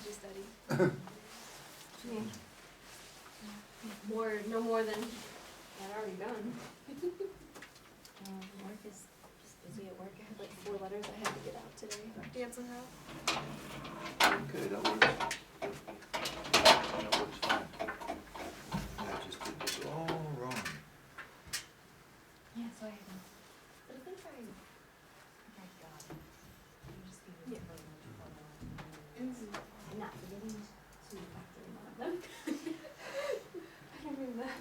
just study. No more than I'd already done. Work is just busy at work. I had like 4 letters I had to get out today. Dance and help. Okay, that works. That works fine. I just did this all wrong. Yeah, so I haven't. But I think I got it. You just give me Yeah. the photo. I'm not forgetting to factor in one of them. I remember that.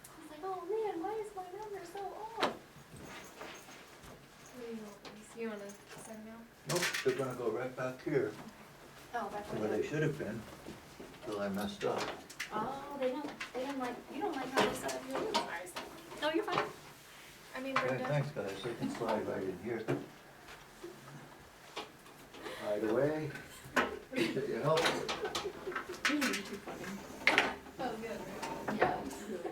I was like, oh man, why is my number so off? You wanna send now? Nope, they're gonna go right back here, Oh, back where they should have been, till I messed up. Oh, they don't like, you don't like how they set up your room. No, you're fine. I mean, Okay, Brenda. thanks guys, they can slide right in here. Right away, appreciate your help. You're too funny. Oh, good, right? Yeah, it's really good.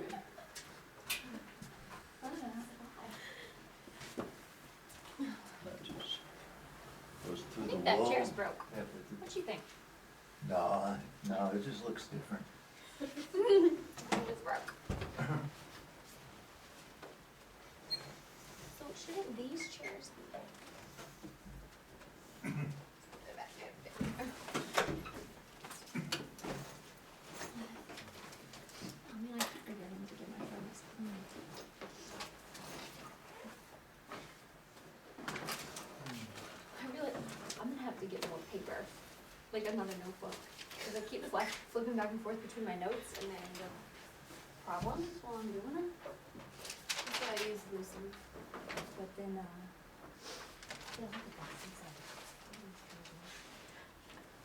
That just goes I through the think wall. that chair's broke. Yeah, but What do you think? no, it just looks different. It's broke. So shouldn't these chairs be? I mean, I keep forgetting to get my photos cleaned. I'm gonna have to get more paper, like another notebook, cause I keep like flipping back and forth between my notes and then the problems while I'm doing it. That's what I use Lucy. But then, Yeah, look at that. It's like,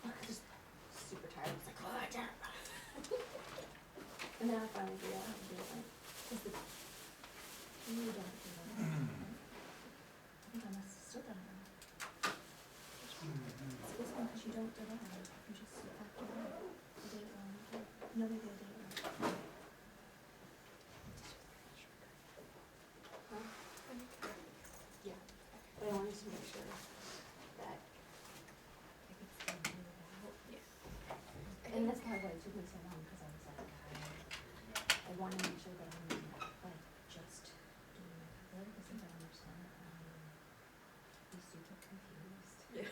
I'm just super tired. It's like, oh, damn. And then I finally figured out how to do it. Like, cause the, you don't do that. I think I must have still done it. It's this one, cause you don't do that. You just factor it out. I did it wrong. No, maybe I did it wrong. Huh? Yeah, but I wanted to make sure that, and that's kind of why it took me so long, because I was like, I want to make sure that I'm like just doing my cover, because I don't understand it, you super confused. Yeah.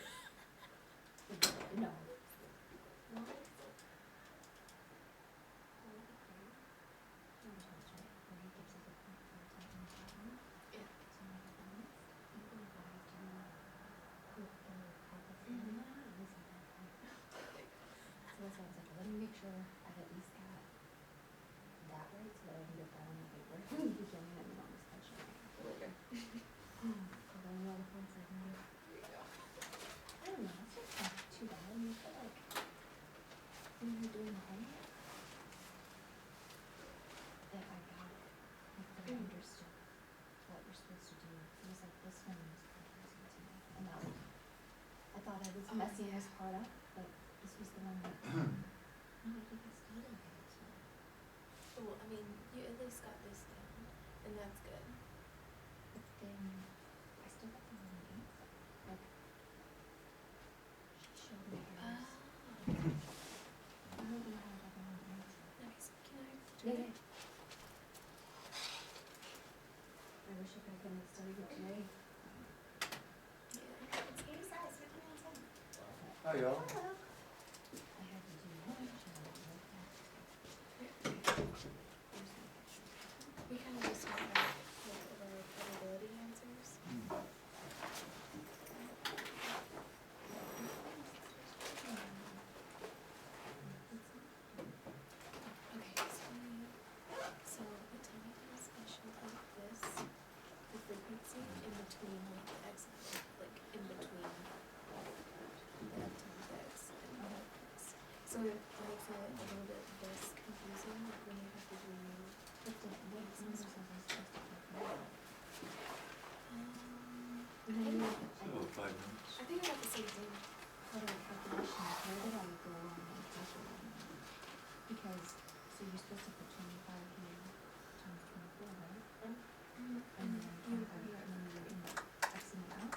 No. So that's why I was like, let me make sure I at least got that right, so that I can get that on the paper. You can't have me on this question for later. Cause I know the points I can get. I don't know, it's just not too bad, I mean, I feel like when you're doing the homework, that I got it, like that I understood what we're supposed to do. It was like this one was confusing to me, and that was, I thought I was messing this part up, but this was the one that, no, I think I still didn't get this one. Well, I mean, you at least got this down, and that's good. But then, I still got the wrong answer, like, she showed me hers. I don't know how I got the wrong answer. Nice. Can I do Yeah, it? yeah. I wish I could've been studying it today. Yeah. It's any size, 59 cents. Hi y'all. Hello. I had to do lunch and I wrote that. We kind of just went back with our probability answers. Okay, so the time is, I should put this, the frequency in between like the x, like in between the f times x and x. So it makes it a little bit less confusing when you have to do. What numbers are they supposed to talk about? So 5 minutes. I think I got the same thing. How do I calculation, where did I go on my calculator? Because, so you're supposed to put 25 here times 24, right? And then 25 here, and then you're in X amount out?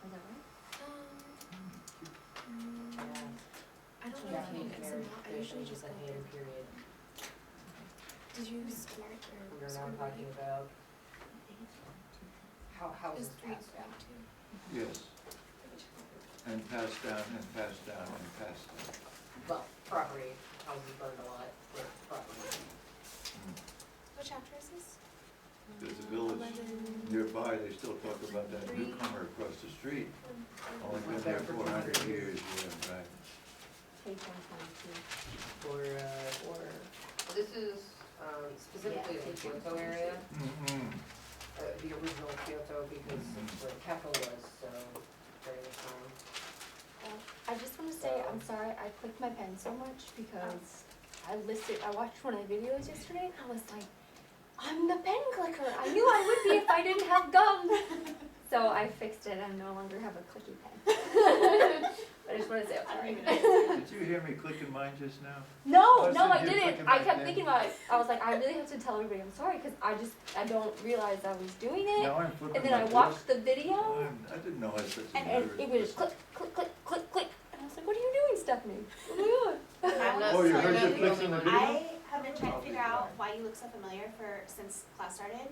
Is that right? usually just just a go hand through. period. Did you squirt or We are now squirt talking about how It's houses three, pass down. two. Yes, and pass down, and pass down, and pass down. Well, property, houses burned a lot, but property. Mm. What chapter is this? There's a village 11. nearby, they still talk about that Three. newcomer across the street. Only Went been there there for 400 200 years, yeah, right. Page 122, For, or, this is, specifically Yeah, the take one. Kyoto area, Mm-mm. the original Kyoto, because Mhm. it's where the capital was, so during this time. I just wanna say, I'm sorry, I clicked my pen so much because I watched one of the videos yesterday and I was like, I'm the pen clicker, I knew I would be if I didn't have gum. So I fixed it, I no longer have a clicky pen. But I just wanna say, I'm sorry. Did you hear me clicking mine just now? No, Oh, no, so I you're didn't. clicking I my kept pen. thinking about it. I was like, I really have to tell everybody I'm sorry because I don't realize I was doing it. Now I'm flipping And then my I wrist. watched the video I didn't know I was such a and nervous it was just person. click, click, click, click, click. And I was like, what are you doing, Stephanie? Oh my god. I'm not Oh, you heard sorry. the clicks in the video? I have been trying to figure out why you look so familiar since class started.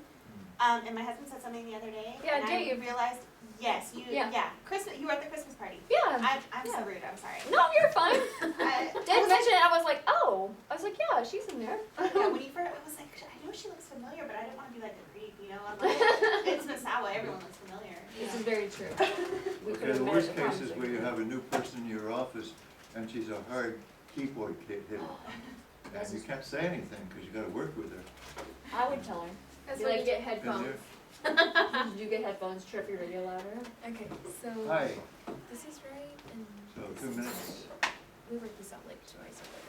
And my husband said something the other day. Yeah, and Dave. I realized, yes, Yeah. Christmas, you were at the Christmas party. Yeah. I'm Yeah. so rude, I'm sorry. No, you're fine. I Did was mention it. I was like, oh. I was like, yeah, she's in there. Yeah, when you first, I was like, I know she looks familiar, but I didn't want to be like a creep, you know? I'm like, it's Misawa, everyone looks familiar. you This is know? very true. We Okay, could've the met worst at the case is concert. where you have a new person in your office and she's a hard keyboard hitter. And you can't say anything because you gotta work with her. I would tell her. That's Be when like, you get And headphones. there- did you get headphones? Trip your radio louder. Okay, so Hi, this is right and so this 2 is minutes. right. We worked this out like 2 hours ago.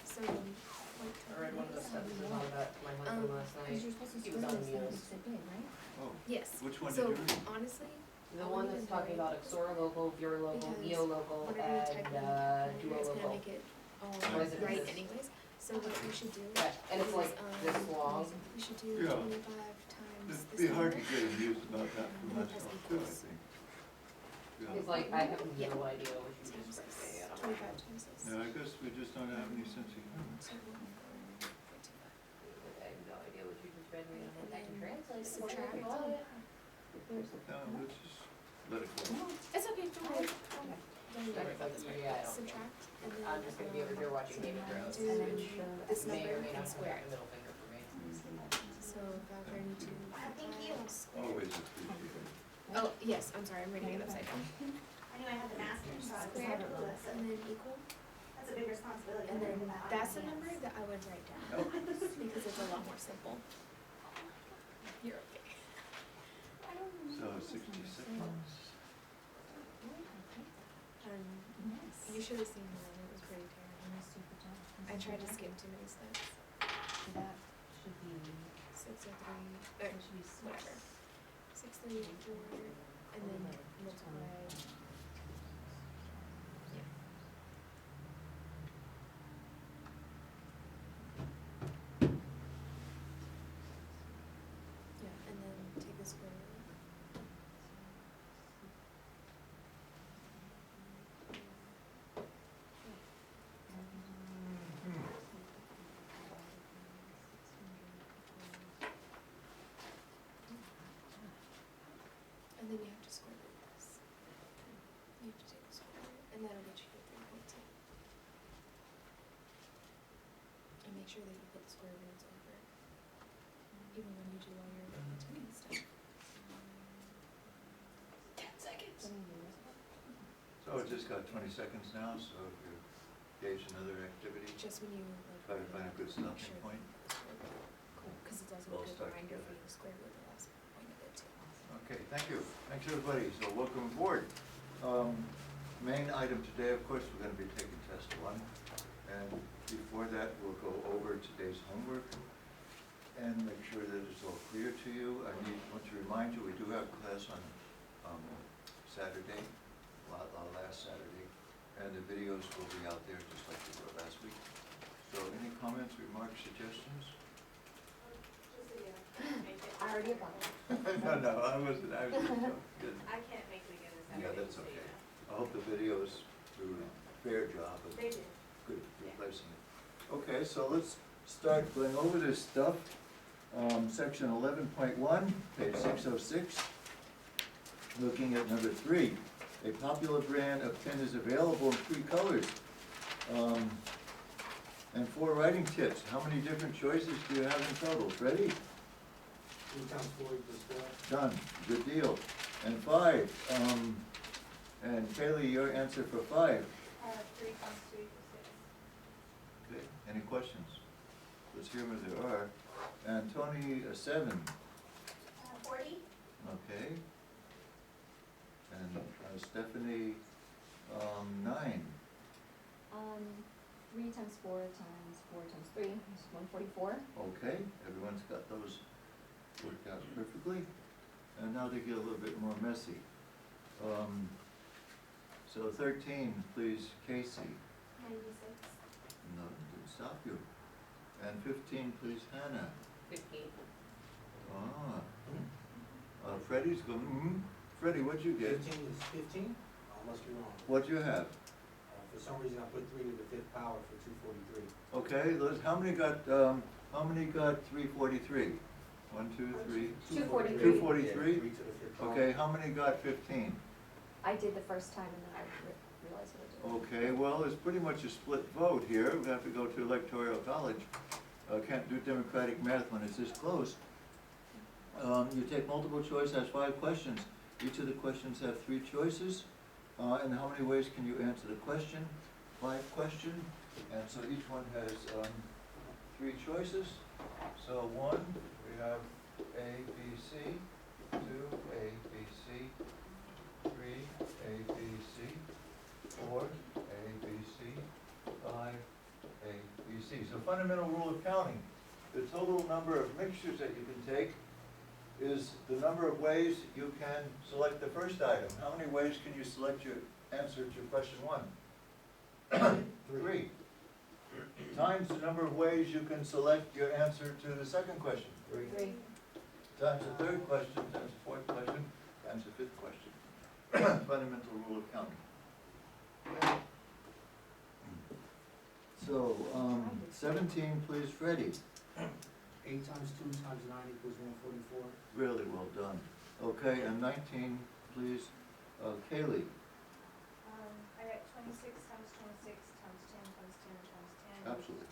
So like I read one of the stuff that was on about my husband last Because night. you're supposed to He was split on this thing meals. to big, right? Oh, yes. which one did So you read? honestly, The one that's talking about Xora Local, Vira Local, Because Neo Local, whatever you type and, in, Duo it's gonna Local. make it all Residents. right anyways. So what we should do Yeah, and it's like is, this long. we should do Yeah. 25 times It'd this be hard to number. get amused about that for And myself too, I think. Yeah. He's like, I have Yeah. no idea what you Times just this, say, I don't know. 25 times this. Yeah, I guess we just don't have any sense of humor. So 1.25. I have no idea what you just read me, And I can then translate it. subtract. for you. No, let's just let it go. It's okay, don't worry. Don't worry Sorry, about this part. yeah, I don't Subtract and then I'm just gonna be over here watching Game of Thrones, do And then which this may number or may and not square have it. a middle finger for me. So Valkyrie to Thank you. square. Always appreciate it. Oh, yes, I'm sorry, I'm reading it upside down. I knew I had the mask in, so I was Square like, "Ooh, and then equal, that's a big responsibility. and then Yes. that's a number that I would write down, Nope. because it's a lot more simple. You're okay. So 60 seconds. You should have seen mine, it was pretty terrible. I tried to skip too many steps. That should be, 603, whatever. 634, and then multiply. Yeah. Yeah, and then take the square root. And then you have to square root this. You have to take the square root, and that'll get you to 3.2. And make sure that you put the square roots over, even when you do all your arithmetic and stuff. 10 seconds. So it just got 20 seconds now, so if you gauge another activity, Just when you like. try to find a good make stopping sure point. that you put the square root. Cool, because it's also We'll a good start reminder for together. you to square root the last point of it too. Okay, thank you. Thanks, everybody. So welcome aboard. Main item today, of course, we're gonna be taking test 1. And before that, we'll go over today's homework and make sure that it's all clear to you. I want to remind you, we do have class on Saturday, last Saturday, and the videos will be out there just like they were last week. So any comments, remarks, suggestions? I already got it. No, I was just kidding. I can't make it again this Saturday. Yeah, that's so okay. yeah. I hope the videos do a fair job of They did. good Yeah. replacing it. Okay, so let's start going over this stuff. Section 11.1, page 606. Looking at number 3. A popular brand of pen is available in 3 colors. And 4 writing tips. How many different choices do you have in total? Ready? 2 times 4 equals 4. Done. Good deal. And 5. And Kaylee, your answer for 5. 3 times 2 equals 6. Okay, any questions? Let's hear what there are. And Tony, 7. 40. Okay. And Stephanie, 9. 3 times 4 times 4 times 3 is 144. Okay, everyone's got those worked out perfectly. And now they get a little bit more messy. So 13, please, Casey. 96. No, didn't stop you. And 15, please, Hannah. 15. Freddie's going, Freddie, what'd you get? 15 is 15? I must be wrong. What'd you have? For some reason, I put 3 to the 5th power for 243. Okay, how many got 343? 1, 2, 3. 243. 243? Yeah, 3 to the 5th power. Okay, how many got 15? I did the first time and then I realized what I did. Okay, well, it's pretty much a split vote here. We have to go to electoral college. Can't do democratic math when it's this close. You take multiple choice, has 5 questions. Each of the questions have 3 choices. And how many ways can you answer the question? 5 question. And so each one has 3 choices. So 1, we have A, B, C. 2, A, B, C. 3, A, B, C. 4, A, B, C. 5, A, B, C. So fundamental rule of counting. The total number of mixtures that you can take is the number of ways you can select the first item. How many ways can you select your answer to question 1? 3. Times the number of ways you can select your answer to the second question. 3. 3. Times the third question, times the fourth question, times the fifth question. Fundamental rule of counting. So, 17, please, Freddie. 8 times 2 times 9 equals 144. Really well done. Okay, and 19, please, Kaylee. I got 26 times 26 times 10 times 10 times 10. Absolutely.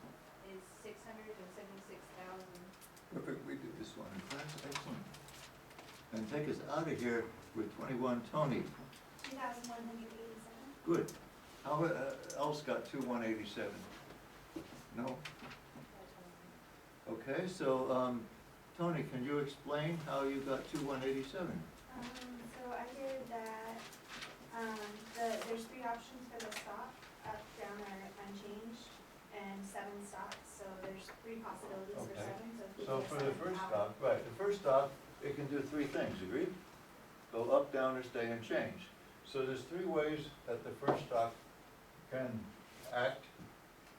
Is 676,000. Perfect, we did this one in class, excellent. And take us out of here with 21, Tony. 2,187. Good. How else got 187? No? Okay, so, Tony, can you explain how you got 187? So I did that, there's 3 options for the stop, up, down, or unchanged, and 7 stops, so there's 3 possibilities for Okay. 7, so if you So get for the 7 first out- stop, right, the first stop, it can do 3 things, agreed? Go up, down, or stay and change. So there's 3 ways that the first stop can act.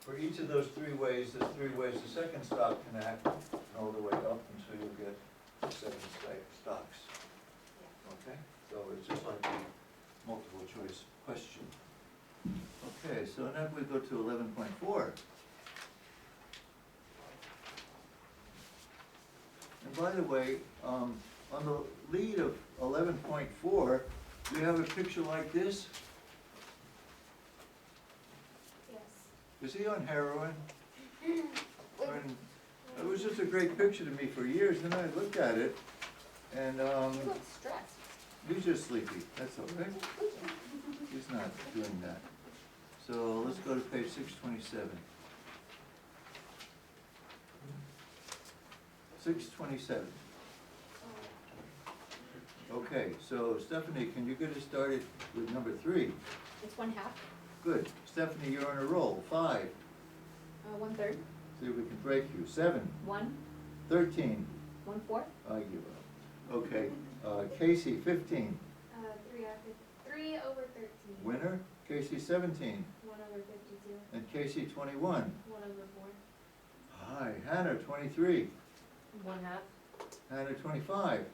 For each of those 3 ways, there's 3 ways the second stop can act, and all the way up until you get 7 stops. Okay, so it's just like the multiple choice question. Okay, so now we go to 11.4. And by the way, on the lead of 11.4, do you have a picture like this? Yes. Is he on heroin? And it was just a great picture to me for years, then I looked at it, and, You look stressed. he's just sleepy, that's all right. He's not doing that. So let's go to page 627. 627. Okay, so Stephanie, can you get us started with number 3? It's 1/2, Good. Stephanie, you're on a roll. 5. 1/3, See if we can break you. 7. 1, 13. 1/4, I give up. Okay, Casey, 15. 3 over 13. Winner, Casey, 17. 1 over 52. And Casey, 21. 1 over 4. Hi, Hannah, 23. 1/2. Hannah, 25.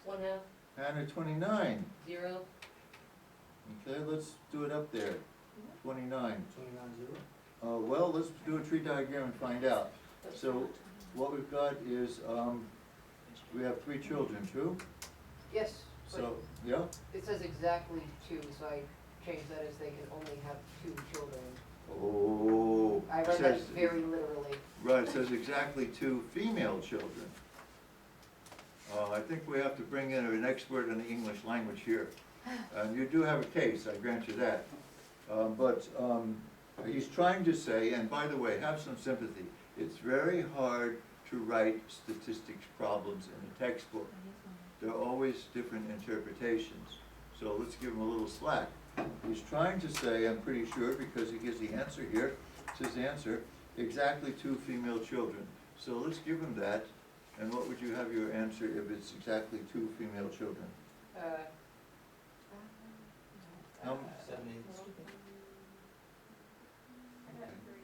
1/2. Hannah, 29. 0. Okay, let's do it up there. 29. 29 0. Well, let's do a tree diagram and find out. So, what we've got is, we have 3 children, true? Yes, but So, yeah, it says exactly 2, so I changed that as they can only have 2 children. oh. I it read that says- very literally. Right, it says exactly 2 female children. I think we have to bring in an expert in the English language here. And you do have a case, I grant you that. But he's trying to say, and by the way, have some sympathy, it's very hard to write statistics problems in a textbook. There are always different interpretations. So let's give him a little slack. He's trying to say, I'm pretty sure, because he gives the answer here, it's his answer, exactly 2 female children. So let's give him that. And what would you have your answer if it's exactly 2 female children? How m- 7 eighths. I got 3.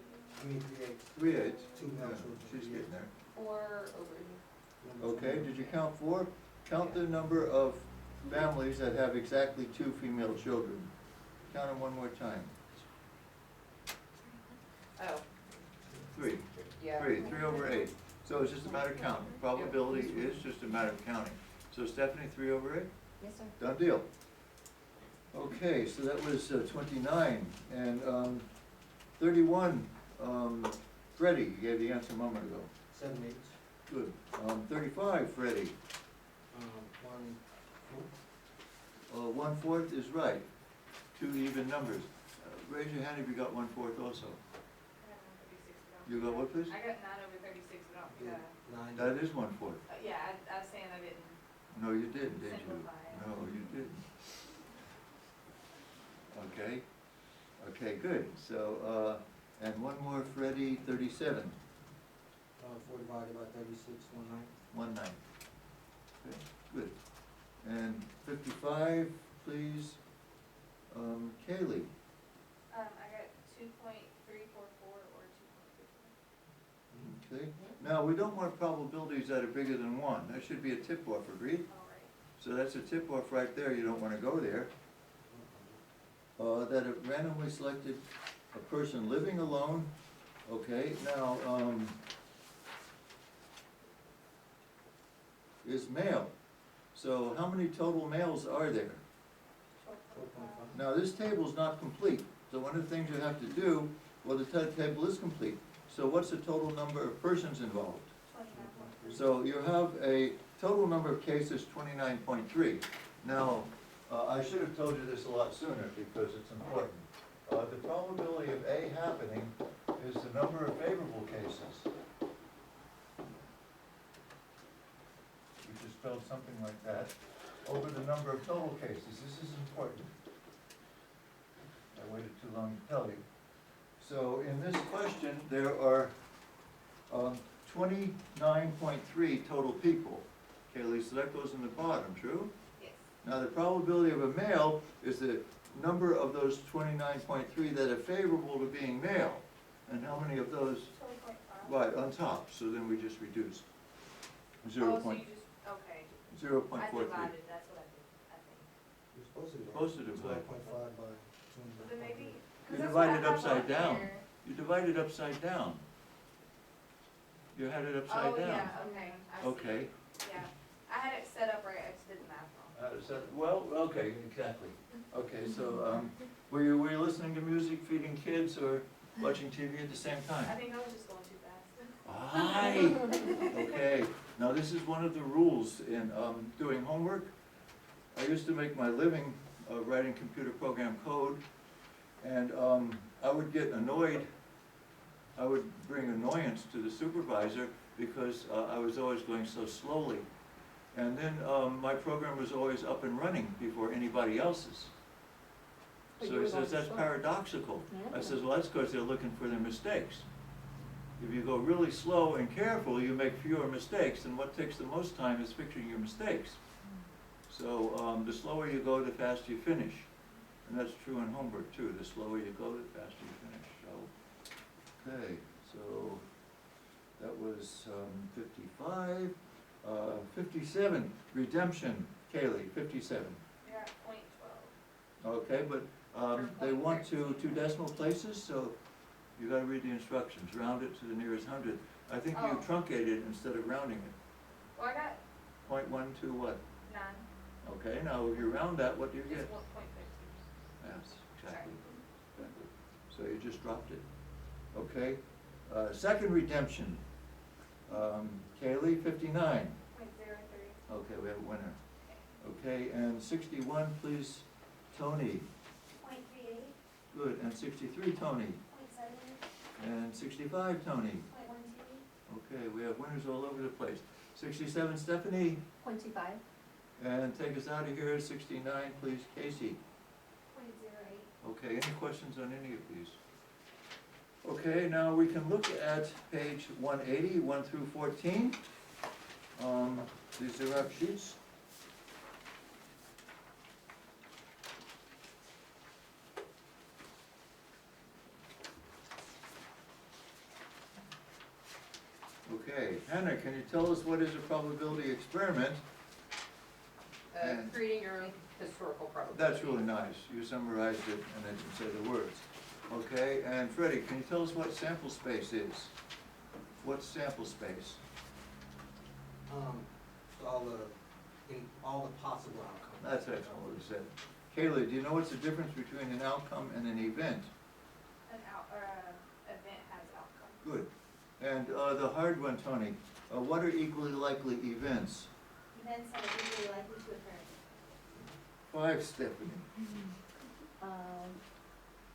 I mean, 3/8. 3/8. 2 male Yeah, children. she's getting there. 4 over here. Okay, did you count 4? Count the number of families that have exactly 2 female children. Count them one more time. Oh, 3. yeah. 3 over 8. So it's just a matter of counting. Probability is just a matter of counting. So Stephanie, 3 over 8? Yes, sir. Done deal. Okay, so that was 29, and 31, Freddie, you gave the answer a moment ago. 7 eighths. Good. 35, Freddie. 1/4. 1/4 is right. 2 even numbers. Raise your hand if you got 1/4 also. I got 36 without. You got what, please? I got 9 over 36 without, Yeah, 9. That is 1/4. yeah, I was saying I didn't. No, you didn't, did you? Simplify it. No, you didn't. Okay, okay, good. So, and one more, Freddie, 37, 4 divided by 36, 1/9. 1/9. Okay, good. And 55, please, Kaylee. I got 2.344 or 2.34. Okay, now, we don't want probabilities that are bigger than 1. That should be a tip-off, agreed? All right. So that's a tip-off right there, you don't want to go there. That a randomly selected, a person living alone, okay, now, is male. So how many total males are there? 4.5. Now, this table's not complete, so one of the things you have to do, well, the table is complete. So what's the total number of persons involved? 29.3. So you have a total number of cases, 29.3. Now, I should have told you this a lot sooner because it's important. The probability of A happening is the number of favorable cases, which is spelled something like that, over the number of total cases. This is important. I waited too long to tell you. So in this question, there are 29.3 total people. Kaylee, so that goes in the bottom, true? Yes. Now, the probability of a male is the number of those 29.3 that are favorable to being male. And how many of those, 12.5. right, on top, so then we just reduce. Oh, 0. so you just, okay. 0.43. I divided, that's what I did, I think. You're supposed to divide. Supposed to divide. 12.5 by 2. Then maybe. 'cause You that's divide what I it have upside on down. here. You divide it upside down. You had it upside Oh, down. yeah, okay, I see. Okay. Yeah, I had it set up right, I just did the math wrong. Well, okay, exactly. Okay, so, were you listening to music, feeding kids, or watching TV at the same I time? think I was just going too fast. Aye. Okay, now this is one of the rules in doing homework. I used to make my living writing computer program code, and I would get annoyed. I would bring annoyance to the supervisor because I was always going so slowly. And then my program was always up and running before anybody else's. But So you he were says, going that's slow." paradoxical. I Yeah. says, well, that's because they're looking for their mistakes. If you go really slow and careful, you make fewer mistakes, and what takes the most time is fixing your mistakes. So the slower you go, the faster you finish. And that's true in homework too. The slower you go, the faster you finish. So, okay, so that was 55. 57, redemption, Kaylee, 57. You're at .12. Okay, but they want two decimal places, so You gotta read the instructions, round it to the nearest hundredth. I think you Oh. truncated instead of rounding it. Well, I got 0.12 what? none, Okay, now if you round that, what do you get? just 1.52. Yes, exactly. Exactly. So you just dropped it. Okay, second redemption. Kaylee, 59. 0.03. Okay, we have a winner. Okay, and 61, please, Tony. 0.38. Good, and 63, Tony. 0.7. And 65, Tony. 0.12. Okay, we have winners all over the place. 67, Stephanie. 0.25. And take us out of here, 69, please, Casey. 0.08. Okay, any questions on any of these? Okay, now we can look at page 180, 1 through 14. These are up sheets. Okay, Hannah, can you tell us what is a probability experiment? And- Creating your own historical probability. That's really nice, you summarized it and then you say the words. Okay, and Freddie, can you tell us what sample space is? What's sample space? All the possible outcomes. That's excellent what you said. Kaylee, do you know what's the difference between an outcome and an event? Event has outcome. Good. And the hard one, Tony, what are equally likely events? Events that are equally likely to occur. 5, Stephanie.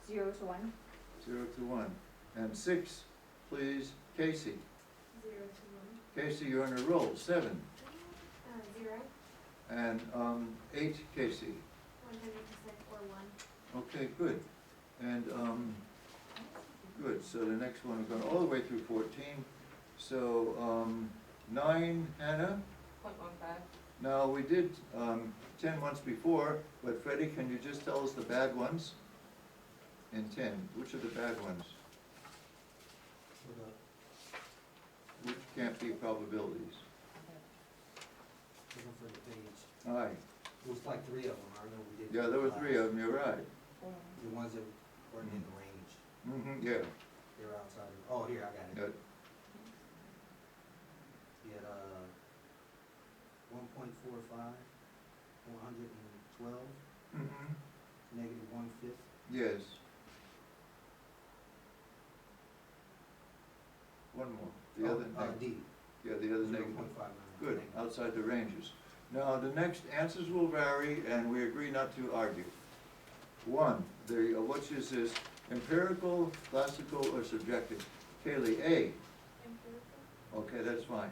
0 to 1. 0 to 1. And 6, please, Casey. 0 to 1. Casey, you're on a roll. 7. 0. And 8, Casey. 100% or 1. Okay, good. And, good, so the next one, we're going all the way through 14. So, 9, Hannah. 0.15. Now, we did 10 once before, but Freddie, can you just tell us the bad ones? In 10, which are the bad ones? Which can't be probabilities? Looking for the page. Aye. It was like 3 of them, I remember we did. Yeah, there were 3 of them, you're right. The ones that weren't in the range, Mm-hmm, yeah. they were outside of, oh, here, I got it. Good. We had, 1.45, 112, Mm-hmm, negative 1/5. yes. One more, the other, D. yeah, the other negative. 0.59. Good, outside the ranges. Now, the next answers will vary, and we agree not to argue. 1, which is this, empirical, classical, or subjective? Kaylee, A. Empirical. Okay, that's fine.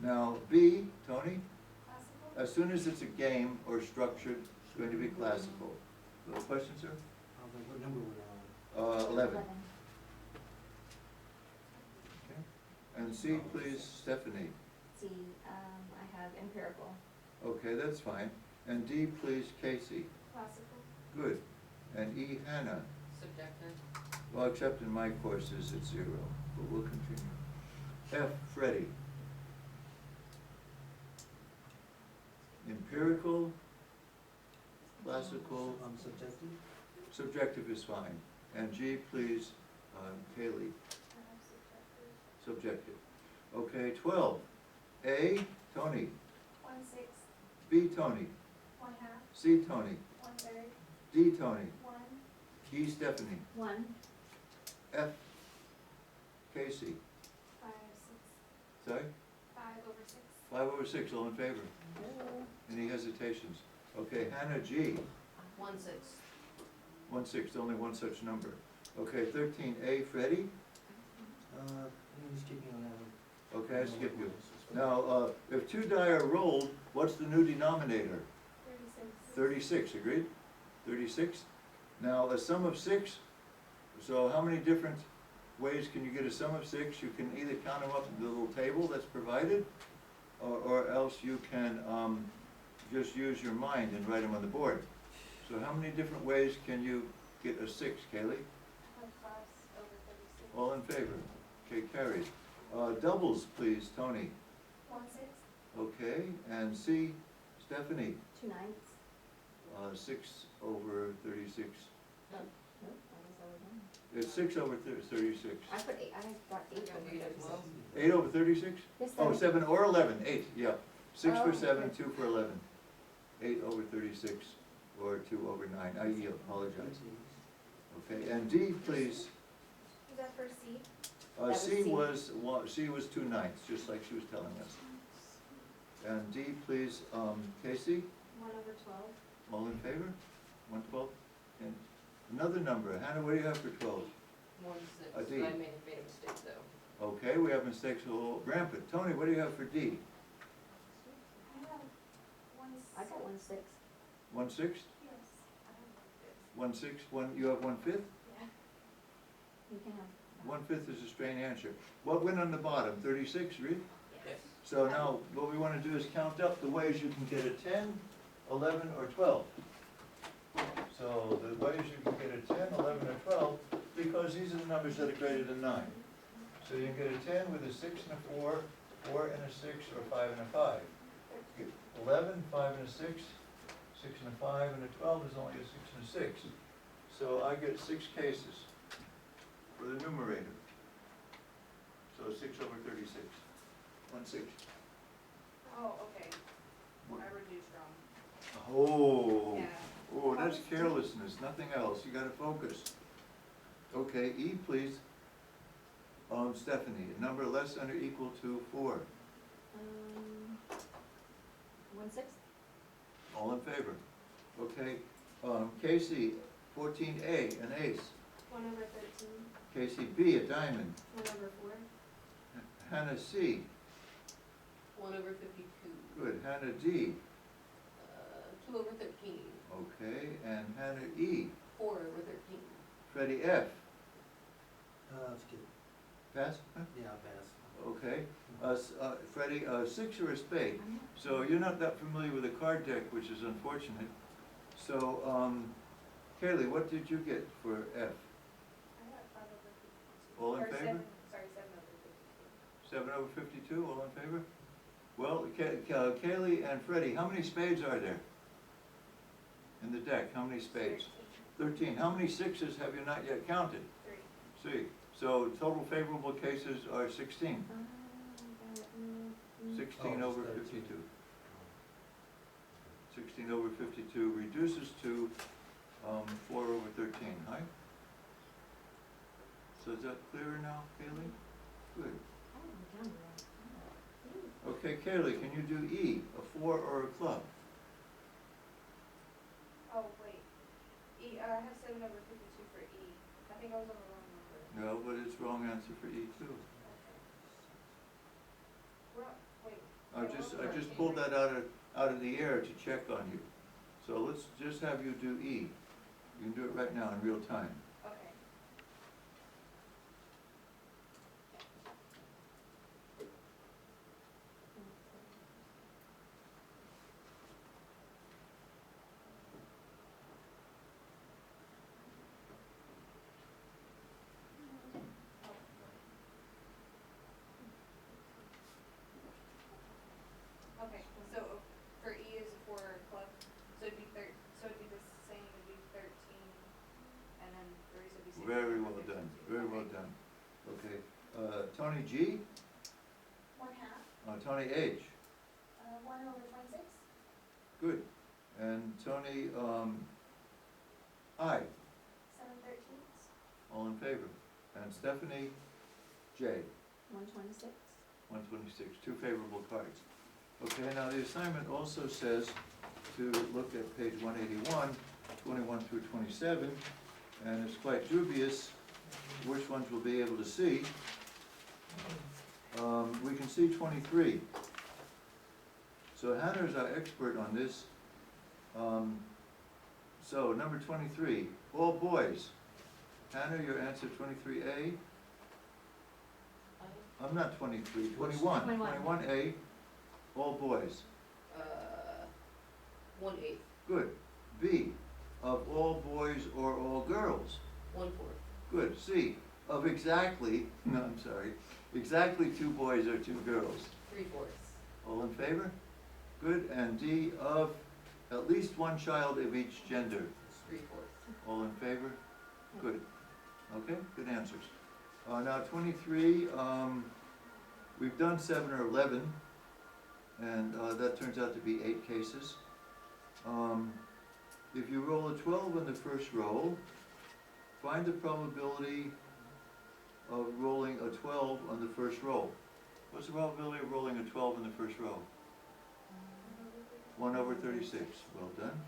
Now, B, Tony, Classical. as soon as it's a game or structured, it's going to be classical. Question, sir? I was like, what number were they on? 11. Okay. And C, please, Stephanie. C, I have empirical. Okay, that's fine. And D, please, Casey. Classical. Good. And E, Hannah. Subjective. Well, except in my courses, it's 0, but we'll continue. F, Freddie. Empirical, classical, Subjective? subjective is fine. And G, please, Kaylee, Subjective. subjective. Okay, 12. A, Tony. 1/6. B, Tony. 1/2. C, Tony. 1/3. D, Tony. 1. E, Stephanie. 1. F, Casey. 5/6. Sorry? 5/6. 5/6, all in favor? Any hesitations? Okay, Hannah, G. 1/6. 1/6, only one such number. Okay, 13A, Freddie. You skip me on that one. Okay, I skip you. Now, if 2 die are rolled, what's the new denominator? 36. 36, agreed? 36? Now, a sum of 6, so how many different ways can you get a sum of 6? You can either count them up in the little table that's provided, or else you can just use your mind and write them on the board. So how many different ways can you get a 6, Kaylee? 5/36. All in favor? Okay, carried. Doubles, please, Tony. 1/6. Okay, and C, Stephanie. 2/9. 6/36. Nope, I was already done. It's 6/36. I put eight, I got eight Yeah, over eight as 36. well. 8/36? Yes, Oh, sir. 7 or 11, 8, yeah. 6 for Oh, 7, okay. 2 for 11. 8/36, or 2/9, I apologize. Okay, and D, please. Is that for C? That was C C. was, C was 2/9, just like she was telling us. And D, please, Casey, 1/12. all in favor? 1/12? And another number, Hannah, what do you have for 12? 1/6, A I D. may have made a mistake though. Okay, we have mistakes all rampant. Tony, what do you have for D? I have 1/6. I got 1/6. 1/6? Yes, I have 1/5. 1/6, you have 1/5? Yeah. You can have. 1/5 is a strange answer. What went on the bottom, 36, read? Yes. So now, what we want to do is count up the ways you can get a 10, 11, or 12. So the ways you can get a 10, 11, or 12, because these are the numbers that are greater than 9. So you can get a 10 with a 6 and a 4, 4 and a 6, or 5 and a 5. 11, 5 and a 6, 6 and a 5, and a 12 is only a 6 and a 6. So I get 6 cases for the numerator. So 6/36. 1/6. Oh, okay, What? I reduced wrong. Oh, Yeah. oh, that's carelessness, nothing else, you gotta focus. Okay, E, please. Stephanie, a number less than or equal to 4, 1/6. all in favor? Okay, Casey, 14A, an ace. 1/13. Casey B, a diamond. 1/4. Hannah C, 1/52. good. Hannah D, 2/13. okay, and Hannah E. 4/13. Freddie F, Skip. pass? Huh? Yeah, I'll pass. Okay, Freddie, 6 or a spade? I'm not. So you're not that familiar with the card deck, which is unfortunate. So, Kaylee, what did you get for F? I got 5/52. All in Or favor? 7/52. 7/52, all in favor? Well, Kaylee and Freddie, how many spades are there in the deck? How many spades? 13. How many 6s have you not yet counted? 3. See, so total favorable cases are 16. Got it. 16 Oh, over it's 52. 16 over 52 reduces to 4/13, right? So is that clearer now, Kaylee? Good. Oh, I'm down there. Okay, Kaylee, can you do E, a 4 or a club? Oh, wait. I have 7/52 for E. I think I was on the wrong number. No, but it's wrong answer for E too. Wait. I just pulled that out of the air to check on you. So let's just have you do E. You can do it right now in real time. Okay. Okay, so for E is for club, so it'd be so it'd be the same, it'd be 13, and then the rest would be 16. Very well done, very well done. Okay, Tony G, 1/2, Tony H, 1/26. good. And Tony I, 7/13. all in favor. And Stephanie J, 1/26. 126, 2 favorable cards. Okay, now the assignment also says to look at page 181, 21 through 27, and it's quite dubious which ones we'll be able to see. We can see 23. So Hannah's our expert on this. So number 23, all boys. Hannah, your answer 23A? I'm not 23, 21. 21A, all boys. 1/8. Good. B, of all boys or all girls. 1/4. Good. C, of exactly, no, I'm sorry, exactly 2 boys or 2 girls. 3/4. All in favor? Good. And D, of at least 1 child of each gender. 3/4. All in favor? Good. Okay, good answers. Now 23, we've done 7 or 11, and that turns out to be 8 cases. If you roll a 12 on the first roll, find the probability of rolling a 12 on the first roll. What's the probability of rolling a 12 in the first row? 1 over 36, well done.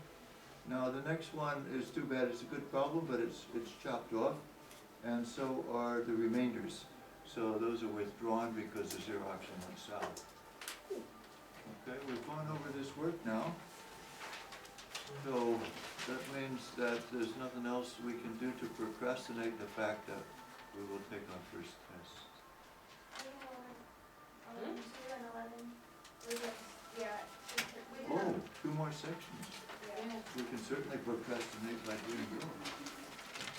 Now the next one is too bad, it's a good problem, but it's chopped off, and so are the remainders. So those are withdrawn because the zero option went south. Okay, we've gone over this work now. So that means that there's nothing else we can do to procrastinate the fact that we will take our first test. We have 2 and 11. We just, yeah, we did Oh, them. 2 more sections. Yeah. We can certainly procrastinate by doing those.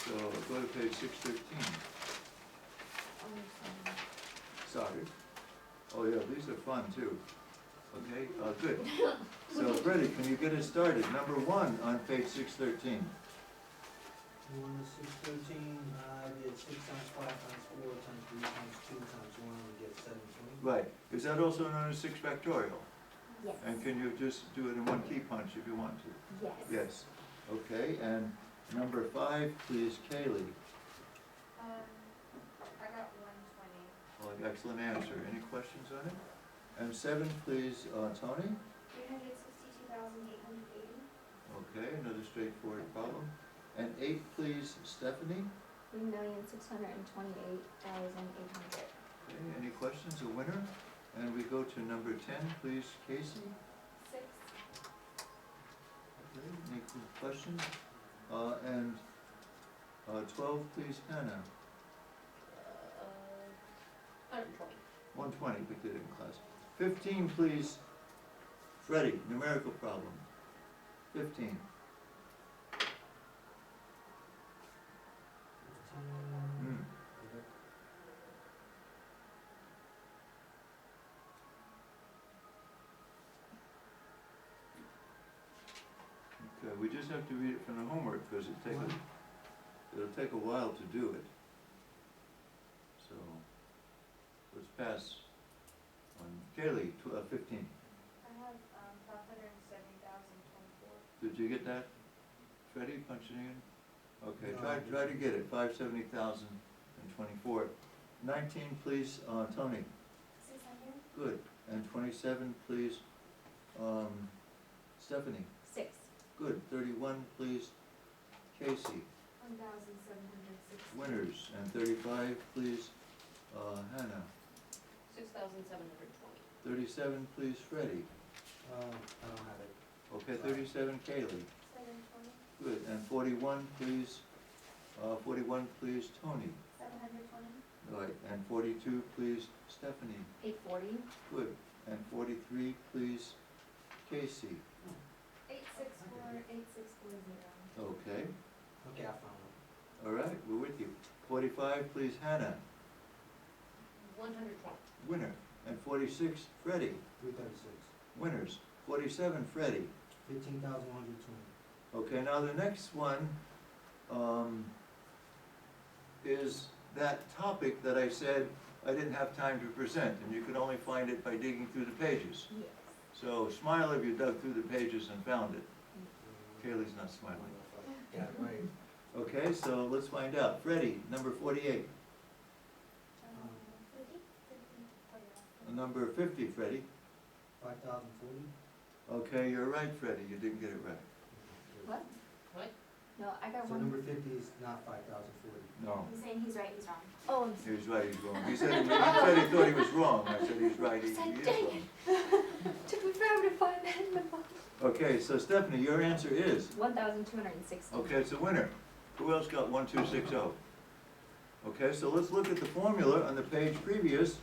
So go to page 613. Sorry. Oh yeah, these are fun too. Okay, good. So Freddie, can you get us started? Number 1 on page 613. 613, I did 6 times 5 times 4 times 3 times 2 times 1, we get 720. Right, is that also known as 6 factorial? Yes. And can you just do it in one key punch if you want to? Yes. Yes. Okay, and number 5, please, Kaylee. I got 120. Oh, excellent answer. Any questions on it? And 7, please, Tony. 362,880. Okay, another straightforward problem. And 8, please, Stephanie. 3,628,800. Okay, any questions? A winner? And we go to number 10, please, Casey. 6. Okay, any questions? And 12, please, Hannah. 120. 120, we did it in class. 15, please, Freddie, numerical problem. 15. Hmm. Okay, we just have to read it from the homework because it'll take a while to do it. So, let's pass on Kaylee, 15. I have 570,024. Did you get that? Freddie, punching in? Okay, No, I try to get it, 570,024. 19, please, Tony. 600. Good. And 27, please, Stephanie. 6. Good. 31, please, Casey. 1,760. Winners. And 35, please, Hannah. 6,720. 37, please, Freddie. I don't have it. Okay, 37, Kaylee. 720. Good. And 41, please, 41, please, Tony. 720. Right. And 42, please, Stephanie. 840. Good. And 43, please, Casey. 864, 8640. Okay. Okay, I found it. All right, we're with you. 45, please, Hannah. 120. Winner. And 46, Freddie. 336. Winners. 47, Freddie. 15,120. Okay, now the next one is that topic that I said I didn't have time to present, and you can only find it by digging through the pages. Yes. So smile if you dug through the pages and found it. Kaylee's not smiling. Got it right. Okay, so let's find out. Freddie, number 48. 50? Number 50, Freddie. 5,040. Okay, you're right, Freddie, you didn't get it right. What? What? No, I got So one. number 50 is not 5,040. No, He's saying he's right, he's wrong. Oh, I'm he was right, he's wrong. He said he thought he was wrong. I said he's right, he is Dang wrong. took me forever to find that in my book. Okay, so Stephanie, your answer is? 1,260. Okay, it's a winner. Who else got 1260? Okay, so let's look at the formula on the page previous,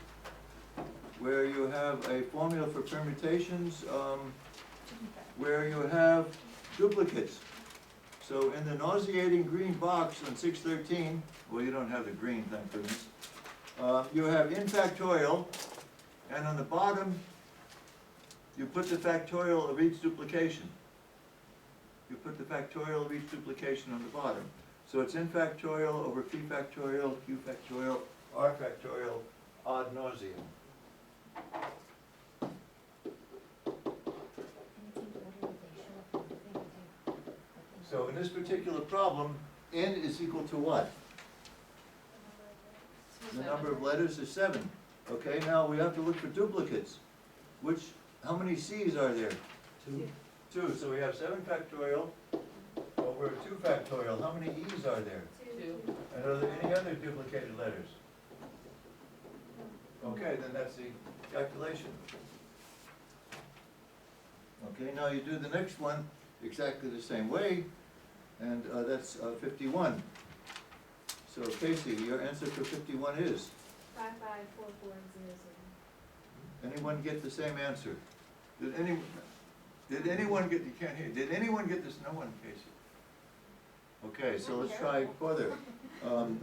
where you have a formula for permutations, where you have duplicates. So in the nauseating green box on 613, well, you don't have the green, thank goodness, you have in factorial, and on the bottom, you put the factorial of each duplication. You put the factorial of each duplication on the bottom. So it's n factorial over p factorial, q factorial, r factorial, ad nauseam. And I think literally they show up in the thing too. So in this particular problem, n is equal to what? The number of letters is 7. Okay, now we have to look for duplicates. How many c's are there? 2. 2, so we have 7 factorial over 2 factorial. How many e's are there? Two. And are there any other duplicated letters? Okay, then that's the calculation. Okay, now you do the next one exactly the same way, and that's 51. So Casey, your answer for 51 is? 554400. Anyone get the same answer? Did anyone get, you can't hear, did anyone get this? No one, Casey. Okay, so let's try further.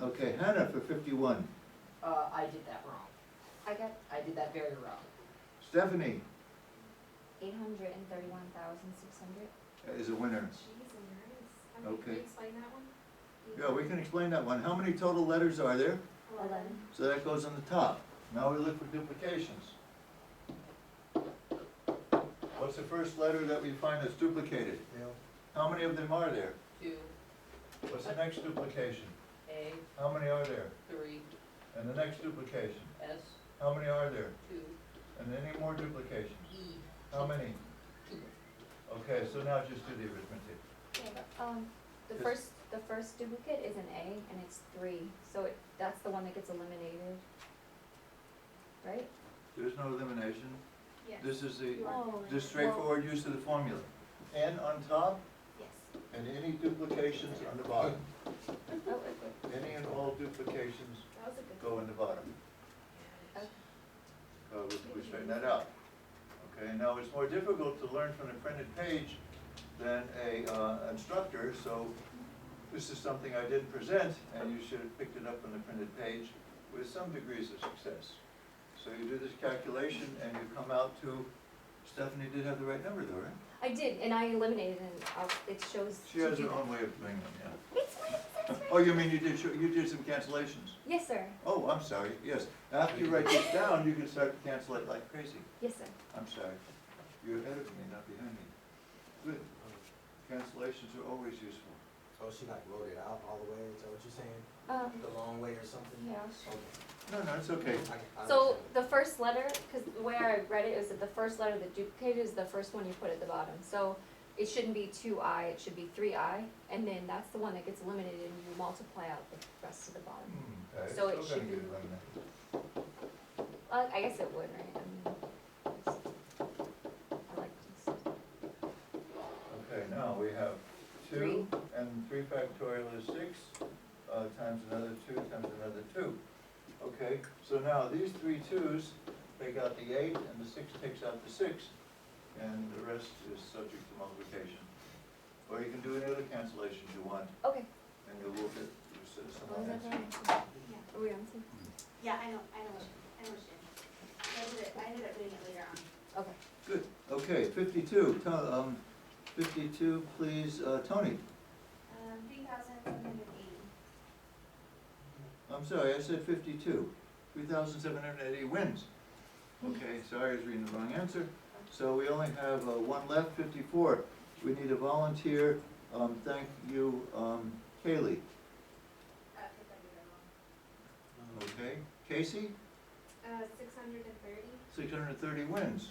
Okay, Hannah for 51. I did that wrong. I did that very wrong. Stephanie 831,600. is a winner. Jeez, and nice. Okay. Can you explain that one? Yeah, we can explain that one. How many total letters are there? 11. So that goes on the top. Now we look for duplications. What's the first letter that we find that's duplicated? L. How many of them are there? 2, What's the next duplication? A, How many are there? 3, And the next duplication? S, How many are there? 2, And any more duplications? E, How many? 2. Okay, so now just do the arithmetic. The first duplicate is an A, and it's 3, so that's the one that gets eliminated, right? There's no elimination. Yes. This is the Oh, just straightforward use of the formula. N on top Yes. and any duplications on the bottom. Oh, okay. Any and all duplications That was a good. go in the bottom. Okay. We straighten that out. Okay, now it's more difficult to learn from the printed page than a instructor, so this is something I didn't present, and you should have picked it up on the printed page with some degrees of success. So you do this calculation and you come out to, Stephanie did have the right number though, right? I did, and I eliminated, and it shows. She to has do her that. own way of doing them, yeah. It's fine, that's right. Oh, you mean you did some cancellations? Yes, sir. Oh, I'm sorry, yes. After you write this down, you can start to cancel it like crazy. Yes, sir. I'm sorry. You're ahead of me, not behind me. Good. Cancellations are always useful. Oh, she like wrote it out all the way, is that what you're saying? Um, The long way or something? yeah. Okay. No, it's okay. I So understand. the first letter, because the way I read it is that the first letter that duplicated is the first one you put at the bottom. So it shouldn't be 2I, it should be 3I, and then that's the one that gets eliminated, and you multiply out the rest of the bottom. Okay, So it still should gonna get be- eliminated. I guess it would, right? I mean, I like this. Okay, now we have 2, and 3 factorial is 6, times another 2, times another 2. Okay, so now these 3 2's take out the 8, and the 6 takes out the 6, and the rest is subject to multiplication. Or you can do any other cancellations you want, Okay. and you will get some What was that answer. there? Yeah. Are we on to? Yeah, I know what you did. I ended up doing it later on. Okay. Good, okay, 52, 52, please, Tony. 3,780. I'm sorry, I said 52. 3,780 wins. Okay, sorry, I was reading the wrong answer. So we only have one left, 54. We need a volunteer. Thank you, Kaylee. I think I did it wrong. Okay, Casey, 630. 630 wins.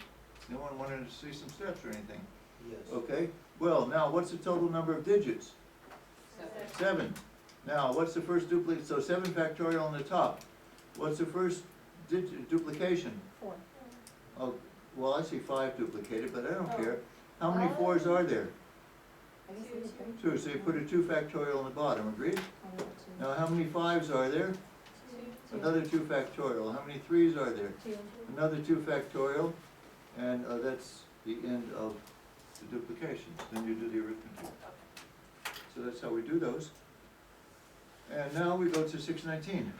No one wanted to see some steps or anything. Yes. Okay, well, now what's the total number of digits? 7. Now, what's the first duplicate? So 7 factorial on the top. What's the first duplication? 4. Oh, well, I see 5 duplicated, but I don't Oh. care. How many 4's are there? I guess it is 3. 2, so you put a 2 factorial on the bottom, agreed? I got 2. Now, how many 5's are there? 2. Another 2 factorial. How many 3's are there? 2. Another 2 factorial, and that's the end of the duplications. Then you do the arithmetic. So that's how we do those. And now we go to 619.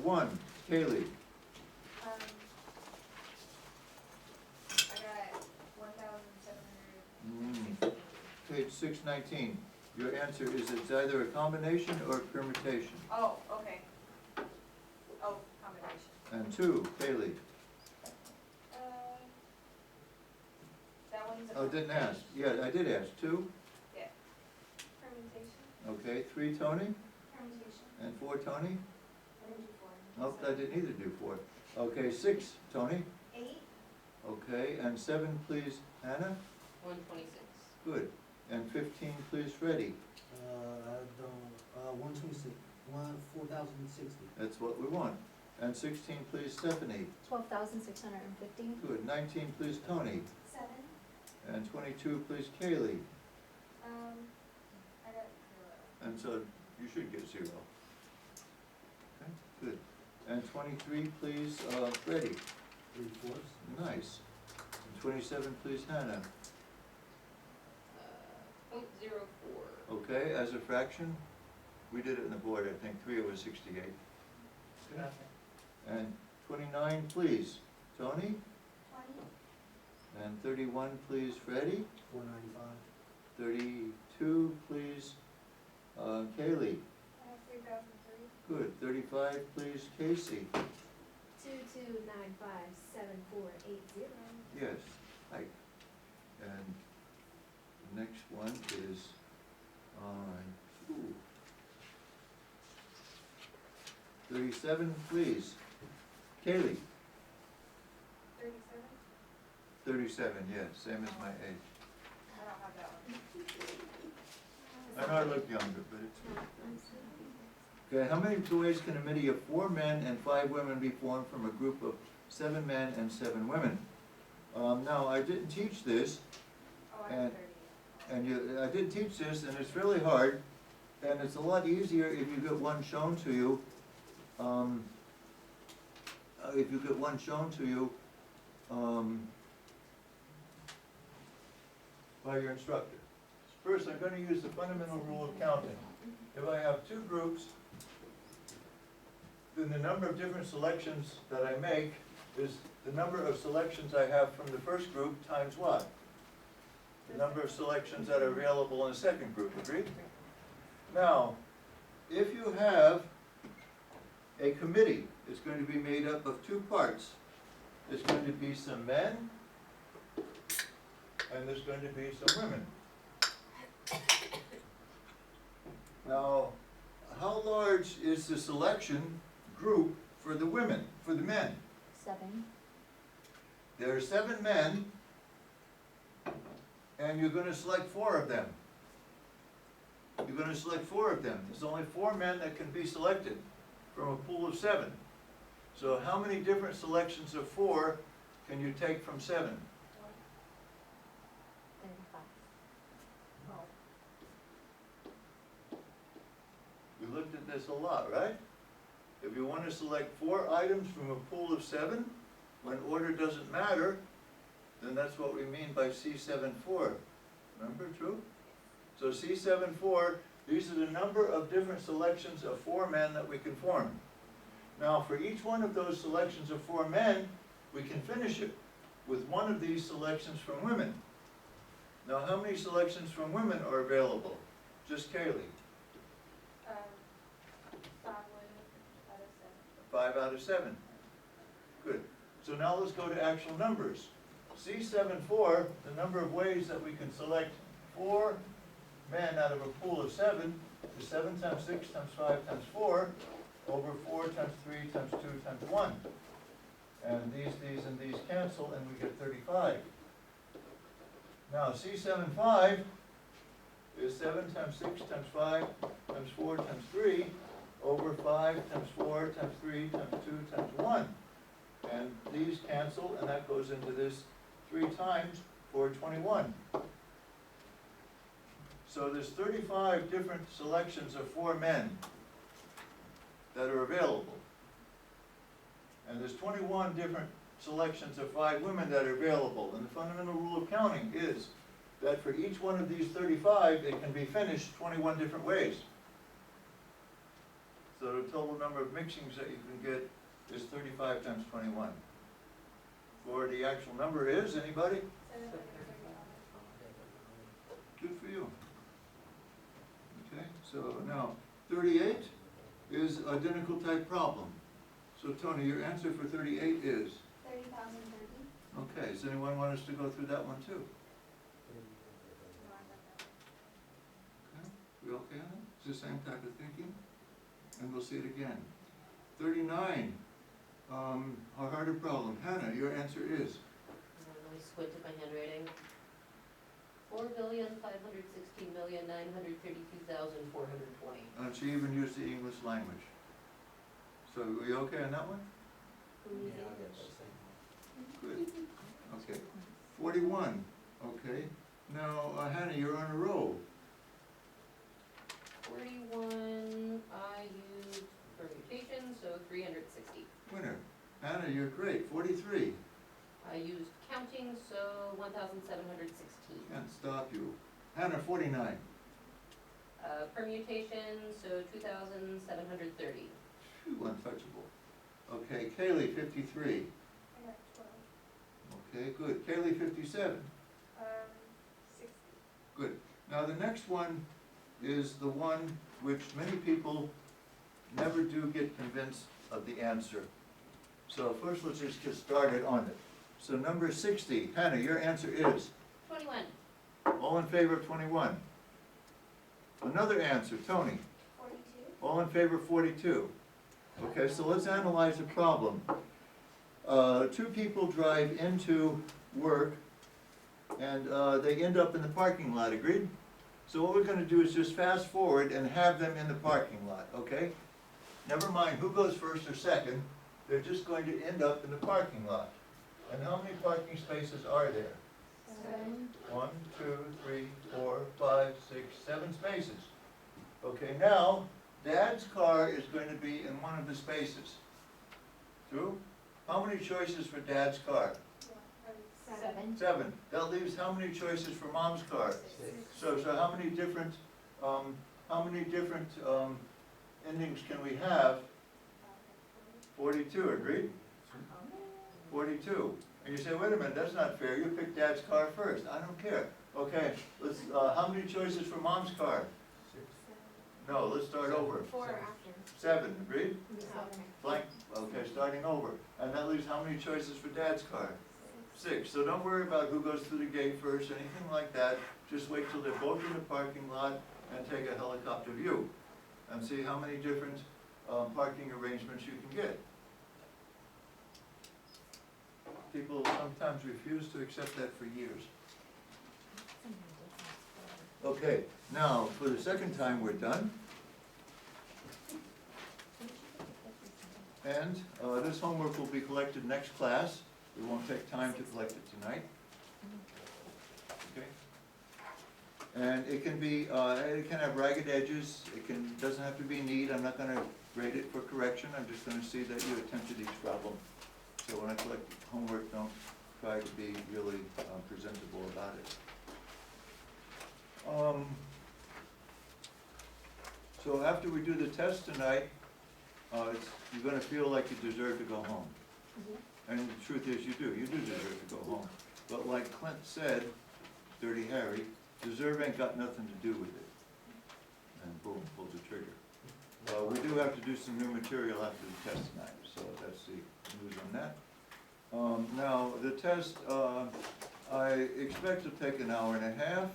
1, Kaylee. I got 1,700. Page 619. Your answer is it's either a combination or a permutation. Oh, okay. Oh, combination. And 2, Kaylee. That one's a. Oh, didn't ask. Yeah, I did ask. 2. Yeah. Permutation, Okay, 3, Tony. permutation. And 4, Tony. I didn't do 4. Nope, I didn't either do 4. Okay, 6, Tony. 8, Okay, and 7, please, Hannah. 126. Good. And 15, please, Freddie. I don't, 126, 4,060. That's what we want. And 16, please, Stephanie. 12,650. Good. 19, please, Tony. 7. And 22, please, Kaylee. I got 0. And so you should get 0. Okay, good. And 23, please, Freddie. 3/4. Nice. And 27, please, Hannah. 0.04. Okay, as a fraction, we did it in the board, I think, 3 over 68. Okay. And 29, please, Tony. 20. And 31, please, Freddie. 495. 32, please, Kaylee. I have 3,003. Good. 35, please, Casey. 22957480. Yes, right. And the next one is, ooh. 37, please. Kaylee. 37. 37, yes, same as my age. I don't have that one. I know I look younger, but it's. Okay, how many ways can a committee of 4 men and 5 women be formed from a group of 7 men and 7 women? Now, I didn't teach this, Oh, I have And- 30. I did teach this, and it's really hard, and it's a lot easier if you get one shown to you. If you get one shown to you, by your instructor. First, I'm gonna use the fundamental rule of counting. If I have 2 groups, then the number of different selections that I make is the number of selections I have from the first group times what? The number of selections that are available in the second group, agreed? Now, if you have a committee, it's going to be made up of 2 parts. There's going to be some men, and there's going to be some women. Now, how large is the selection group for the women, for the men? 7. There are 7 men, and you're gonna select 4 of them. You're gonna select 4 of them. There's only 4 men that can be selected from a pool of 7. So how many different selections of 4 can you take from 7? 35. Oh. We looked at this a lot, right? If you want to select 4 items from a pool of 7, when order doesn't matter, then that's what we mean by C74. Remember, true? So C74, these are the number of different selections of 4 men that we can form. Now, for each one of those selections of 4 men, we can finish it with one of these selections from women. Now, how many selections from women are available? Just Kaylee. 5 out of 7. 5 out of 7. Good. So now let's go to actual numbers. C74, the number of ways that we can select 4 men out of a pool of 7 is 7 times 6 times 5 times 4 over 4 times 3 times 2 times 1. And these, and these cancel, and we get 35. Now C75 is 7 times 6 times 5 times 4 times 3 over 5 times 4 times 3 times 2 times 1. And these cancel, and that goes into this 3 times for 21. So there's 35 different selections of 4 men that are available. And there's 21 different selections of 5 women that are available. And the fundamental rule of counting is that for each one of these 35, it can be finished 21 different ways. So the total number of mixings that you can get is 35 times 21. Or the actual number is, anybody? Good for you. Okay, so now 38 is identical type problem. So Tony, your answer for 38 is? 30,030. Okay, does anyone want us to go through that one too? Okay, we okay on it? It's the same type of thinking? And we'll see it again. 39, a harder problem. Hannah, your answer is? Let me squint at my handwriting. 4,516,932,420. She even used the English language. So are we okay on that one? Yeah, I get that same. Good. Okay. 41, okay. Now, Hannah, you're on a roll. 41, I used permutation, so 360. Winner. Hannah, you're great. 43. I used counting, so 1,716. Can't stop you. Hannah, 49. Permutation, so 2,730. Phew, untouchable. Okay, Kaylee, 53. I got 12. Okay, good. Kaylee, 57. 60. Good. Now, the next one is the one which many people never do get convinced of the answer. So first, let's just get started on it. So number 60, Hannah, your answer is? 21. All in favor of 21? Another answer, Tony. 42. All in favor of 42? Okay, so let's analyze the problem. Two people drive into work and they end up in the parking lot, agreed? So what we're gonna do is just fast forward and have them in the parking lot, okay? Never mind who goes first or second, they're just going to end up in the parking lot. And how many parking spaces are there? 7. 1, 2, 3, 4, 5, 6, 7 spaces. Okay, now, Dad's car is going to be in one of the spaces. True? How many choices for Dad's car? 7. 7. That leaves how many choices for Mom's car? 6. So how many different, endings can we have? 42, agreed? 42. And you say, wait a minute, that's not fair, you picked Dad's car first. I don't care. Okay, let's, how many choices for Mom's car? 6. No, let's start over. 4 after. 7, agreed? 7. Blank, okay, starting over. And that leaves how many choices for Dad's car? 6. So don't worry about who goes through the gate first, anything like that. Just wait till they're both in the parking lot and take a helicopter view. And see how many different parking arrangements you can get. People sometimes refuse to accept that for years. Okay, now, for the second time, we're done. And this homework will be collected next class. We won't take time to collect it tonight. Okay? And it can be, it can have ragged edges. It doesn't have to be neat. I'm not gonna grade it for correction. I'm just gonna see that you attempted each problem. So when I collect homework, don't try to be really presentable about it. So after we do the test tonight, you're gonna feel like you deserve to go home. And the truth is, you do deserve to go home. But like Clint said, Dirty Harry, deserve ain't got nothing to do with it. And boom, pulls the trigger. We do have to do some new material after the test tonight, so that's the news on that. Now, the test, I expect to take an hour and a half.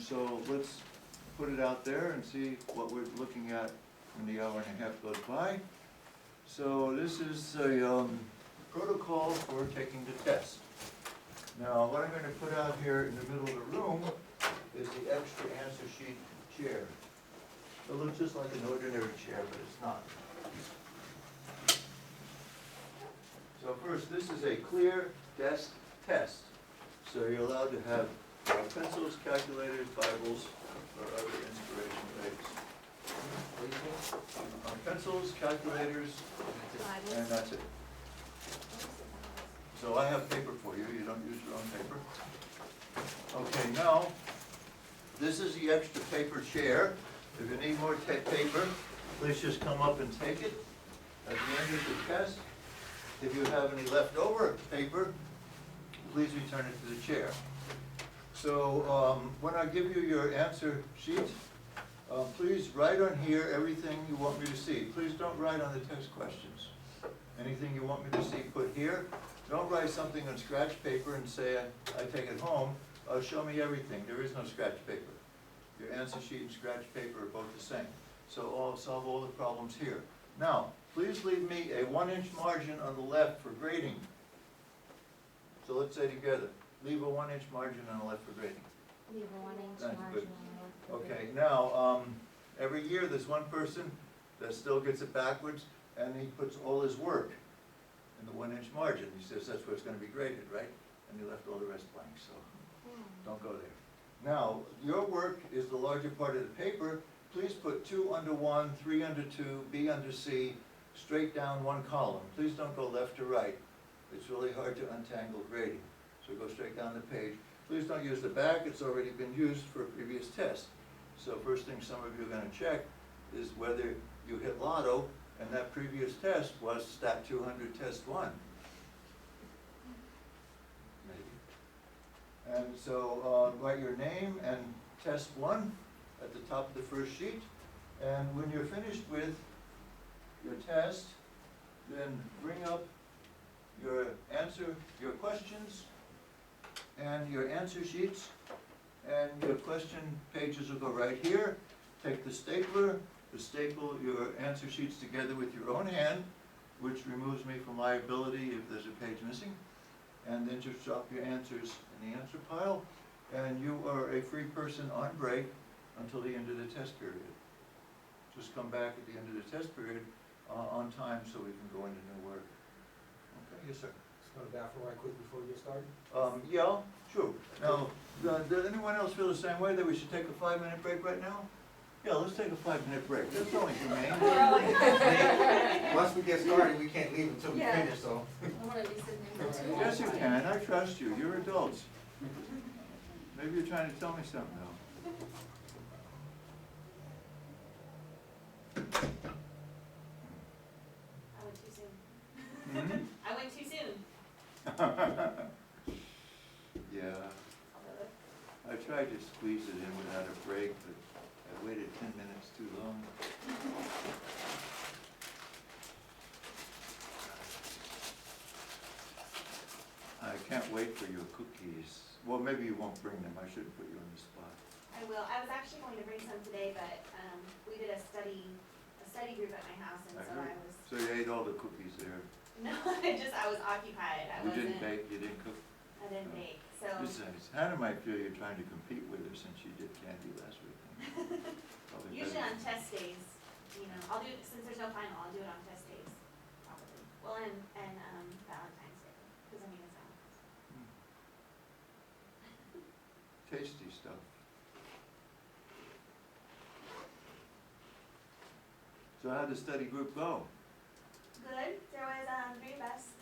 So let's put it out there and see what we're looking at when the hour and a half goes by. So this is a protocol for taking the test. Now, what I'm going to put out here in the middle of the room is the extra answer sheet chair. It looks just like an ordinary chair, but it's not. So first, this is a clear desk test. So you're allowed to have pencils, calculators, Bibles, or other inspiration aids. Pencils, calculators, and that's it. So I have paper for you. You don't use your own paper. Okay, now, this is the extra paper chair. If you need more paper, please just come up and take it at the end of the test. If you have any leftover paper, please return it to the chair. So when I give you your answer sheet, please write on here everything you want me to see. Please don't write on the text questions. Anything you want me to see, put here. Don't write something on scratch paper and say, I take it home. Show me everything. There is no scratch paper. Your answer sheet and scratch paper are both the same. So I'll solve all the problems here. Now, please leave me a 1-inch margin on the left for grading. So let's say together, leave a 1-inch margin on the left for grading. Leave a 1-inch That's margin good. on the left. Okay, now, every year there's one person that still gets it backwards, and he puts all his work in the 1-inch margin. He says that's where it's gonna be graded, right? And he left all the rest blank, so don't go there. Now, your work is the larger part of the paper. Please put 2 under 1, 3 under 2, B under C, straight down one column. Please don't go left to right. It's really hard to untangle grading. So go straight down the page. Please don't use the back, it's already been used for a previous test. So first thing some of you are gonna check is whether you hit lotto, and that previous test was Stat 200 Test 1. Maybe. And so write your name and Test 1 at the top of the first sheet. And when you're finished with your test, then bring up your questions and your answer sheets, and your question pages will go right here. Take the stapler, staple your answer sheets together with your own hand, which removes me from liability if there's a page missing, and then just drop your answers in the answer pile, and you are a free person on break until the end of the test period. Just come back at the end of the test period on time so we can go into new work. Okay, yes, sir. Just go to the bathroom right quick before we get started. Yeah, sure. Now, does anyone else feel the same way, that we should take a 5-minute break right now? Yeah, let's take a 5-minute break. That's only humane. Once we get started, we can't leave until we Yeah. finish, so. I wanna be sitting there for 2 hours. Yes, you can. I trust you. You're adults. Maybe you're trying to tell me something, though. I went too soon. Hmm? I went too soon. Yeah, I tried to squeeze it in without a break, but I waited 10 minutes too long. I can't wait for your cookies. Well, maybe you won't bring them. I shouldn't put you on the spot. I will. I was actually going to bring some today, but we did a study group at my house, and I so heard. I was. So you ate all the cookies there. No, I was occupied. You didn't bake, you didn't cook? I didn't No. bake. So Besides, Hannah might feel you're trying to compete with her since she did candy last week. Probably usually better. on test days, I'll do it since there's no final. I'll do it on test days, probably. Well, and Valentine's Day, because it's Valentine's. Tasty stuff. So how'd the study group go? Good. There was 3 of us.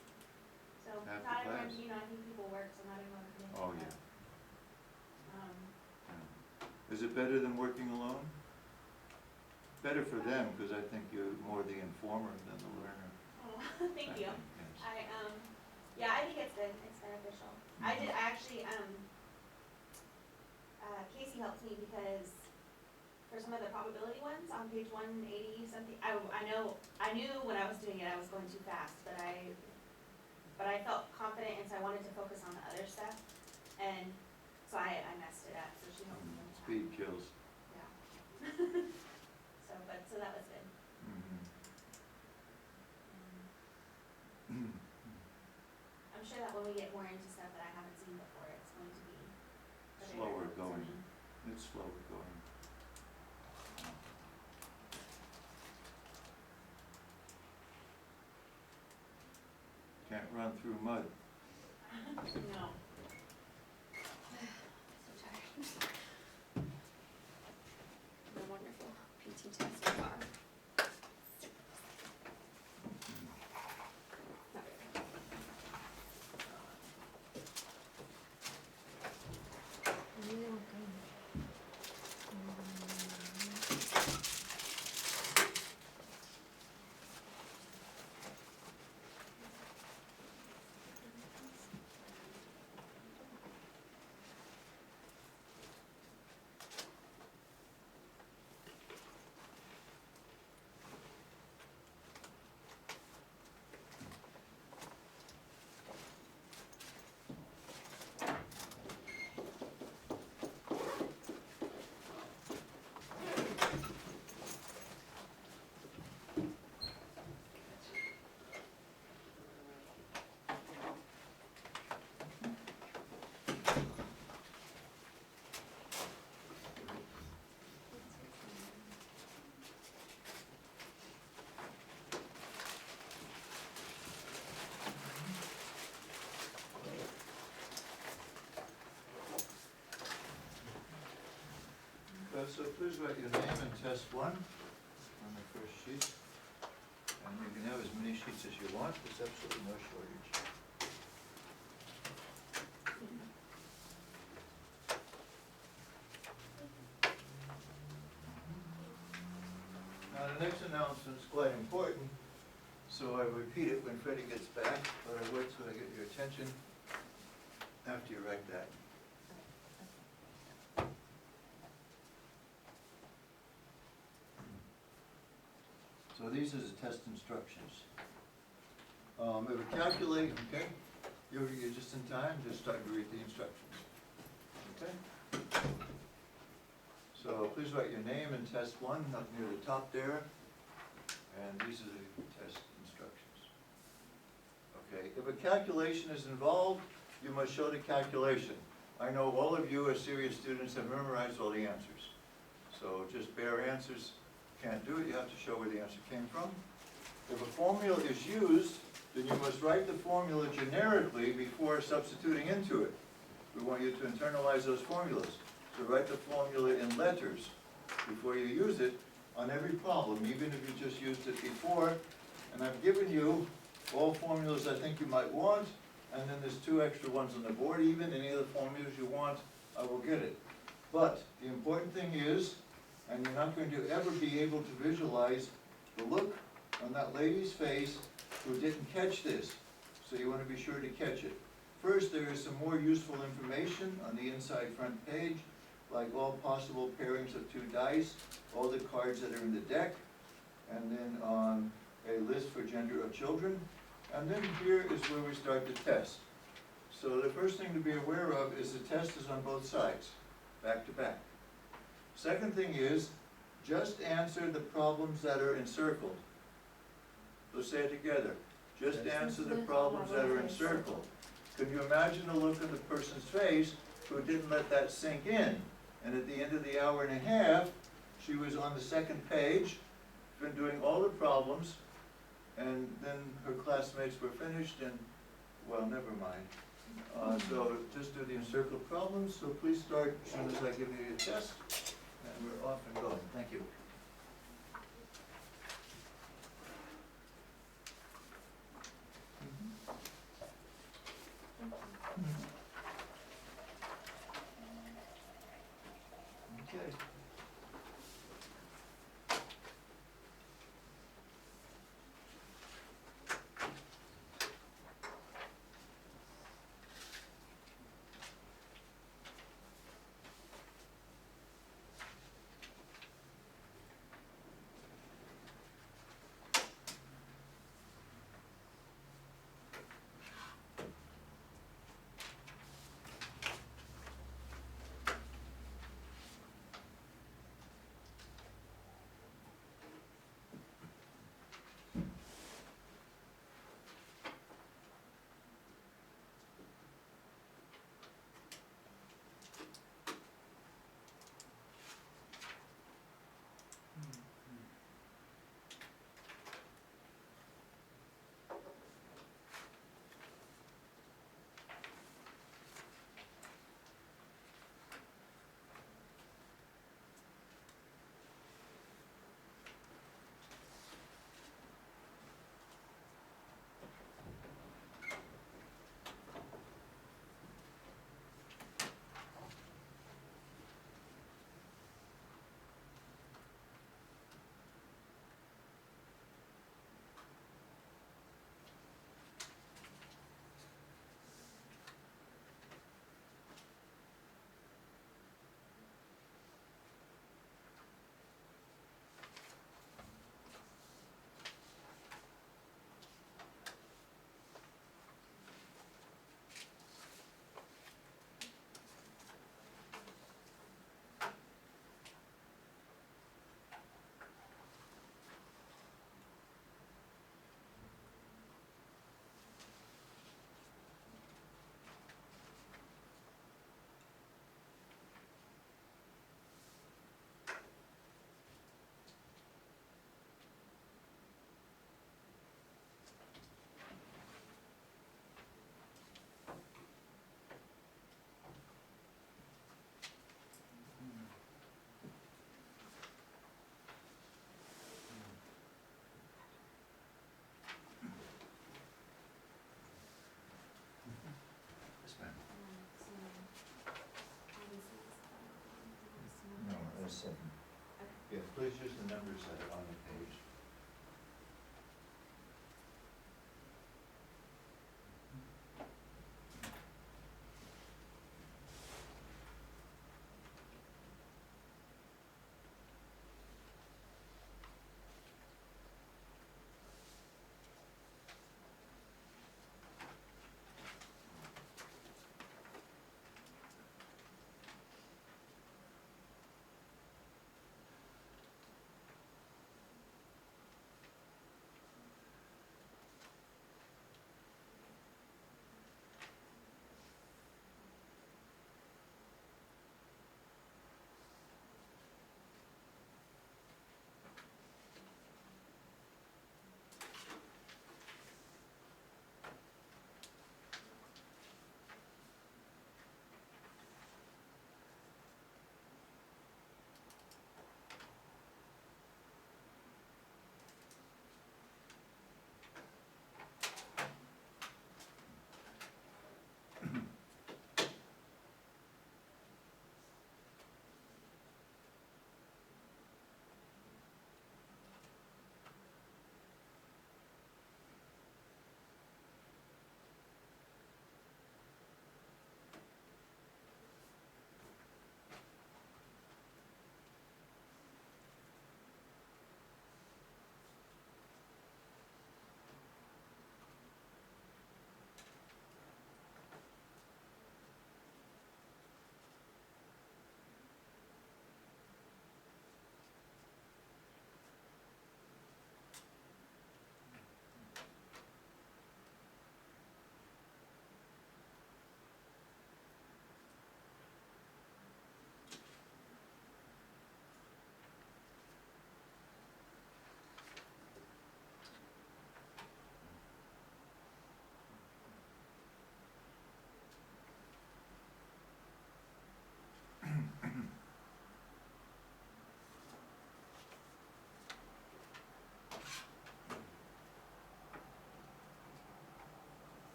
So Half the not everyone, class. I think people work, so not everyone can. Oh, yeah. Um, Is it better than working alone? Better for them, because I think you're more the informer than the learner. oh, thank I you. think, yes. I think it's good. It's beneficial. I actually, Casey helped me because for some of the probability ones on page 180 something, I knew when I was doing it I was going too fast, but I felt confident, and so I wanted to focus on the other stuff, and so I messed it up, so she helped me with that. Speed kills. Yeah. So that was good. Mhm. Um, I'm sure that when we get more into stuff that I haven't seen before, it's going to be a bigger Slower help to going. me. It's slower going. Can't run through mud. No. So tired. The wonderful PT test so far. Not really. Really don't go. So please write your name and test one on the first sheet. And you can have as many sheets as you want, there's absolutely no shortage. Now, the next announcement's quite important, so I repeat it when Freddie gets back, but I wait till I get your attention after you write that. So these are the test instructions. If we calculate, okay, you're just in time, just start to read the instructions. Okay? So please write your name and test one up near the top there. And these are the test instructions. Okay, if a calculation is involved, you must show the calculation. I know all of you as serious students have memorized all the answers. So just bare answers can't do it, you have to show where the answer came from. If a formula is used, then you must write the formula generically before substituting into it. We want you to internalize those formulas. So write the formula in letters before you use it on every problem, even if you just used it before. And I've given you all formulas I think you might want, and then there's 2 extra ones on the board even. Any of the formulas you want, I will get it. But the important thing is, and you're not going to ever be able to visualize the look on that lady's face who didn't catch this. So you want to be sure to catch it. First, there is some more useful information on the inside front page, like all possible pairings of 2 dice, all the cards that are in the deck, and then a list for gender of children. And then here is where we start the test. So the first thing to be aware of is the test is on both sides, back to back. Second thing is, just answer the problems that are encircled. Let's say it together. Just answer the problems that are encircled. Can you imagine the look on the person's face who didn't let that sink in? And at the end of the hour and a half, she was on the second page, been doing all the problems, and then her classmates were finished and, well, never mind. So just do the encircled problems. So please start as soon as I give you your test. And we're off and going. Thank you. Okay. numbers that are on the page.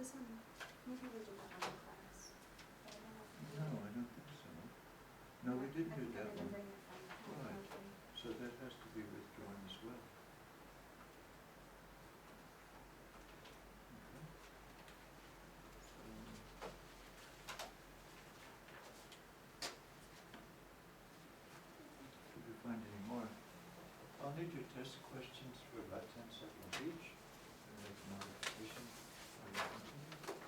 This one, Maybe we did that on the class. I don't know. No, I don't think so. No, we didn't do that one. Bring it from the Right. monthly. So that has to be withdrawn as well. Okay. If you find any more, I'll need your test questions for about 10 seconds each. And make a modification. I will continue.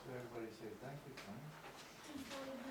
So everybody say thank you, Connie.